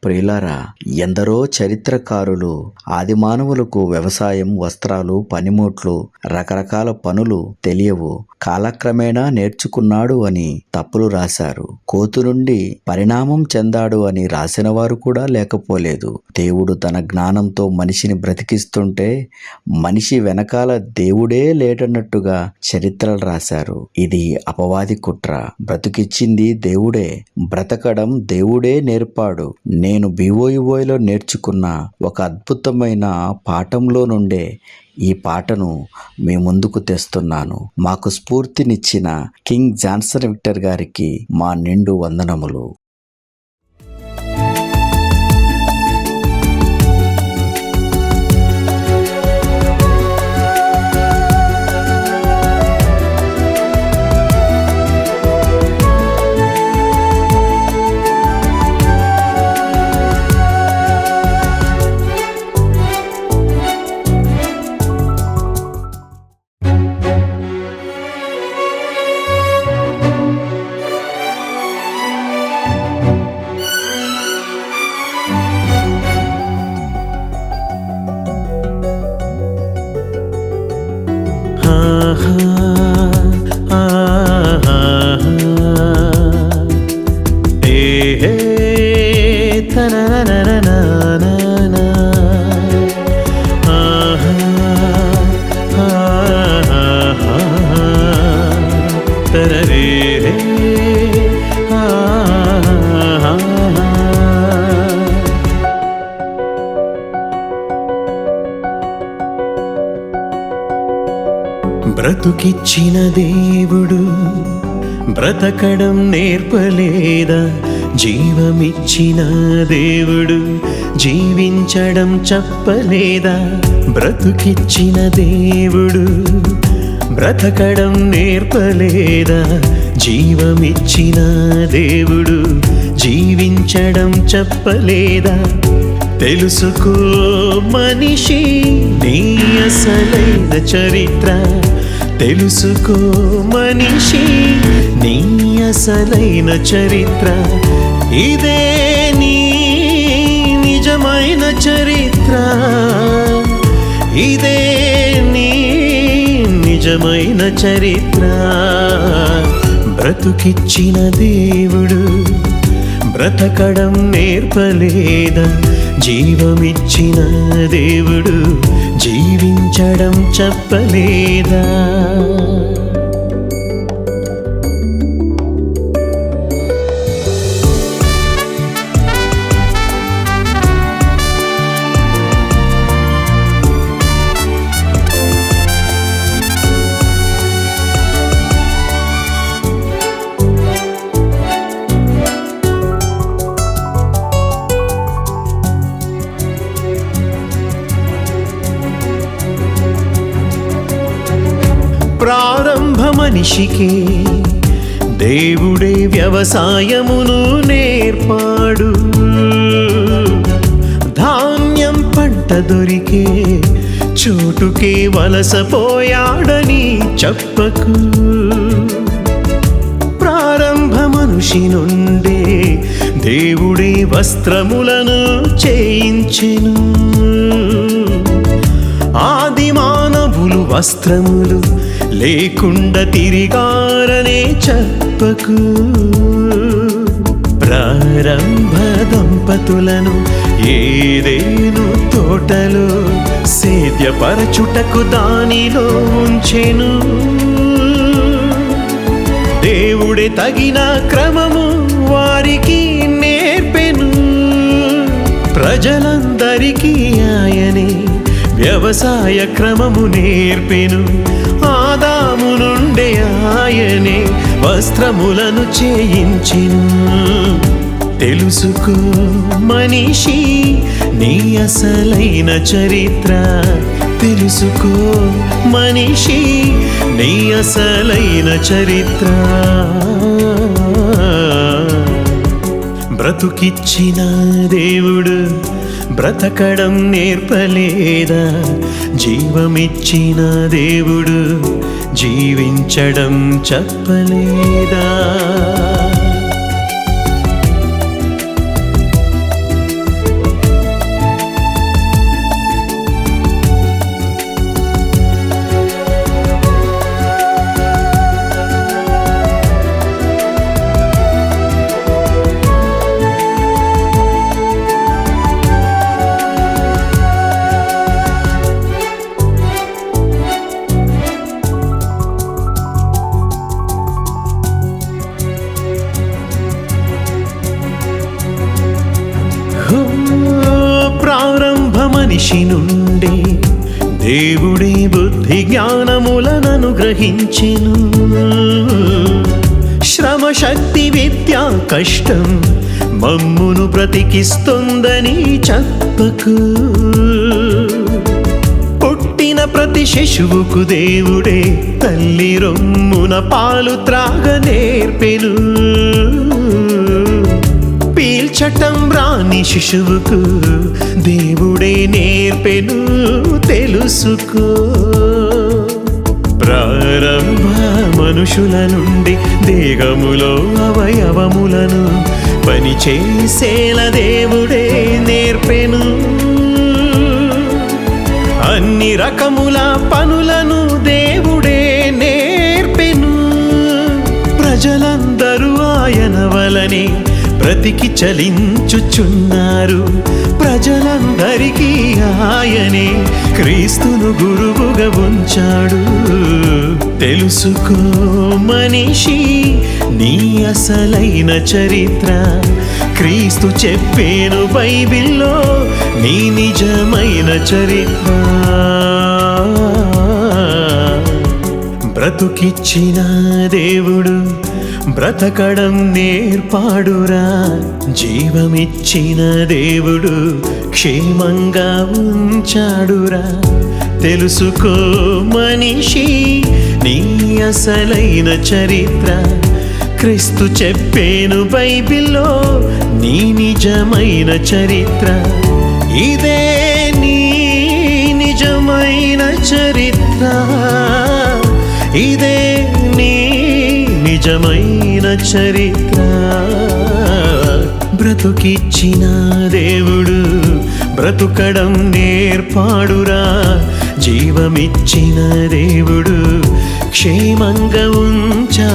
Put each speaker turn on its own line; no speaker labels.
ప్రియులారా, ఎందరో చరిత్రకారులు ఆదిమానవులకు వ్యవసాయం, వస్త్రాలు, పనిముట్లు, రకరకాల పనులు తెలియవు, కాలక్రమేణా నేర్చుకున్నాడు అని తప్పులు రాశారు. కోతు నుండి పరిణామం చెందాడు అని రాసిన వారు కూడా లేకపోలేదు. దేవుడు తన జ్ఞానంతో మనిషిని బ్రతికిస్తుంటే మనిషి వెనకాల దేవుడే లేటన్నట్టుగా చరిత్రలు రాశారు. ఇది అపవాది కుట్ర. బ్రతికిచ్చింది దేవుడే, బ్రతకడం దేవుడే నేర్పాడు. నేను BOEO నేర్చుకున్న ఒక అద్భుతమైన పాఠంలో నుండే ఈ పాటను మీ ముందుకు తెస్తున్నాను. మాకు స్ఫూర్తినిచ్చిన కింగ్ జాన్సన్ విక్టర్ గారికి మా నిండు వందనములు.
బ్రతుకిచ్చిన దేవుడు బ్రతకడం నేర్పలేదా? జీవమిచ్చిన దేవుడు జీవించడం చెప్పలేదా? బ్రతుకిచ్చిన దేవుడు బ్రతకడం నేర్పలేదా? జీవమిచ్చిన దేవుడు జీవించడం చెప్పలేదా? తెలుసుకో మనిషి నీ అసలైన చరిత్ర, తెలుసుకో మనిషి నీ అసలైన చరిత్ర. ఇదే నీ నిజమైన చరిత్ర, ఇదే నీ నిజమైన చరిత్ర. బ్రతుకిచ్చిన దేవుడు బ్రతకడం నేర్పలేదా? జీవమిచ్చిన దేవుడు జీవించడం చెప్పలేదా? ప్రారంభ మనిషికి దేవుడే వ్యవసాయమును నేర్పాడు. ధాన్యం పంట దొరికే చోటుకే వలసపోయాడని చెప్పకు. ప్రారంభ మనిషి నుండే దేవుడే వస్త్రములను చేయించెను. ఆది మానవులు వస్త్రములు లేకుండా తిరిగారనే చెప్పకు. ప్రారంభ దంపతులను ఏదేను తోటలో సేద్యపరచుటకు దానిలో ఉంచెను. దేవుడే తగిన క్రమము వారికి నేర్పెను. ప్రజలందరికీ ఆయనే వ్యవసాయ క్రమము నేర్పెను. ఆదాము నుండే ఆయనే వస్త్రములను చేయించెను. తెలుసుకో మనిషి నీ అసలైన చరిత్ర, తెలుసుకో మనిషి నీ అసలైన చరిత్ర. బ్రతుకిచ్చిన దేవుడు బ్రతకడం నేర్పలేదా? జీవమిచ్చిన దేవుడు జీవించడం చెప్పలేదా? మనిషి నుండే దేవుడే బుద్ధి జ్ఞానములను గ్రహించెను. శ్రమ శక్తి విద్య కష్టం మమ్మును బ్రతికిస్తుందని చెప్పకు. పుట్టిన ప్రతి శిశువుకు దేవుడే తల్లి రొమ్మున పాలు త్రాగ నేర్పెను. పీల్చటం రాని శిశువుకు దేవుడే నేర్పెను తెలుసుకో. ప్రారంభ మనుషుల నుండి దేహములో అవయవములను పనిచేసేల దేవుడే నేర్పెను. అన్ని రకముల పనులను దేవుడే నేర్పెను. ప్రజలందరూ ఆయన వలనే బ్రతికి చలించుచున్నారు. ప్రజలందరికీ ఆయనే క్రీస్తును గురువుగా ఉంచాడు. తెలుసుకో మనిషి నీ అసలైన చరిత్ర. క్రీస్తు చెప్పేను బైబిల్లో నీ నిజమైన చరిత్ర. బ్రతుకిచ్చిన దేవుడు బ్రతకడం నేర్పాడురా. జీవమిచ్చిన దేవుడు క్షేమంగా ఉంచాడురా. తెలుసుకో మనిషి నీ అసలైన చరిత్ర. క్రీస్తు చెప్పేను బైబిల్లో నీ నిజమైన చరిత్ర. ఇదే నీ నిజమైన చరిత్ర. ఇదే నీ నిజమైన చరిత్ర. బ్రతుకిచ్చిన దేవుడు బ్రతుకడం నేర్పాడురా. జీవమిచ్చిన దేవుడు క్షేమంగా ఉంచా